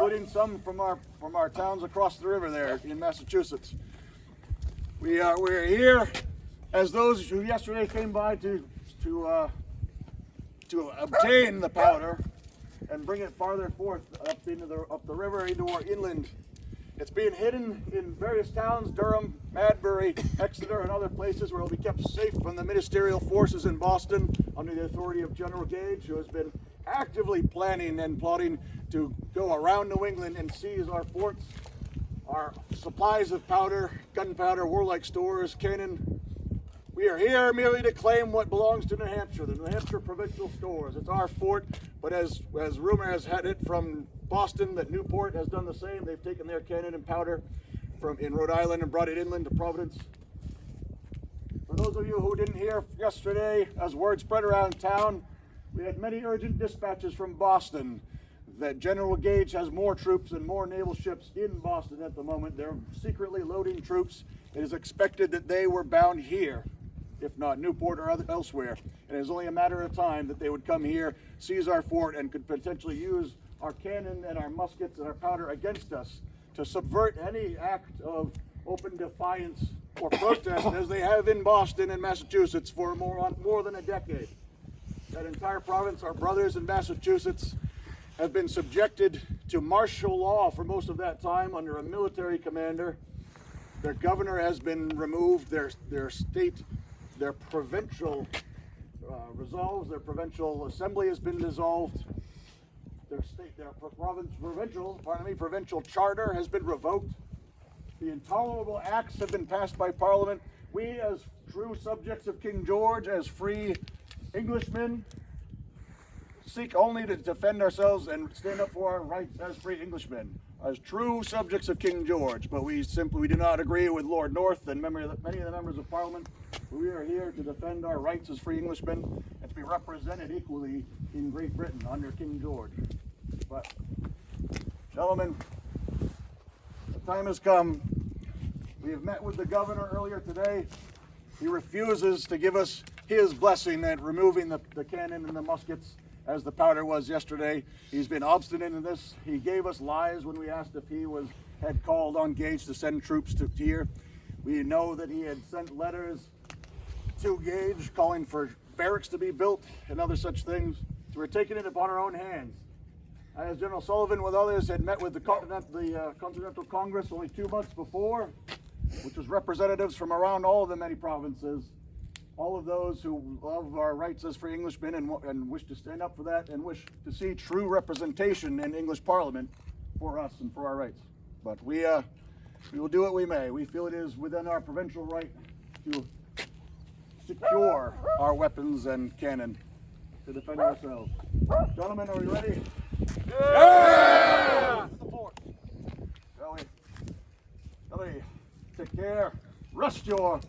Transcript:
including some from our towns across the river there in Massachusetts. We're here as those who yesterday came by to obtain the powder and bring it farther forth up the river into our inland. It's being hidden in various towns, Durham, Madbury, Exeter, and other places where it will be kept safe from the ministerial forces in Boston under the authority of General Gage, who has been actively planning and plotting to go around New England and seize our forts, our supplies of powder, gunpowder, warlike stores, cannon. We are here merely to claim what belongs to New Hampshire, the New Hampshire provincial stores. It's our fort, but as rumor has had it from Boston that Newport has done the same. They've taken their cannon and powder in Rhode Island and brought it inland to Providence. For those of you who didn't hear yesterday, as word spread around town, we had many urgent dispatches from Boston that General Gage has more troops and more naval ships in Boston at the moment. They're secretly loading troops. It is expected that they were bound here, if not Newport or elsewhere. And it is only a matter of time that they would come here, seize our fort, and could potentially use our cannon and our muskets and our powder against us to subvert any act of open defiance or protest as they have in Boston and Massachusetts for more than a decade. That entire province, our brothers in Massachusetts, have been subjected to martial law for most of that time under a military commander. Their governor has been removed, their provincial resolves, their provincial assembly has been dissolved. Provincial charter has been revoked. The intolerable acts have been passed by Parliament. We, as true subjects of King George, as free Englishmen, seek only to defend ourselves and stand up for our rights as free Englishmen, as true subjects of King George. But we do not agree with Lord North and many of the members of Parliament. We are here to defend our rights as free Englishmen and to be represented equally in Great Britain under King George. But, gentlemen, the time has come. We have met with the governor earlier today. He refuses to give us his blessing at removing the cannon and the muskets as the powder was yesterday. He's been obstinate in this. He gave us lies when we asked if he had called on Gage to send troops to here. We know that he had sent letters to Gage calling for barracks to be built and other such things. So we're taking it upon our own hands. As General Sullivan with others had met with the Continental Congress only 2 months before, which was representatives from around all of the many provinces, all of those who love our rights as free Englishmen and wish to stand up for that and wish to see true representation in English Parliament for us and for our rights. But we will do what we may. We feel it is within our provincial right to secure our weapons and cannon to defend ourselves. Gentlemen, are we ready? Yeah! To the fort. Shall we? Take care. Rest your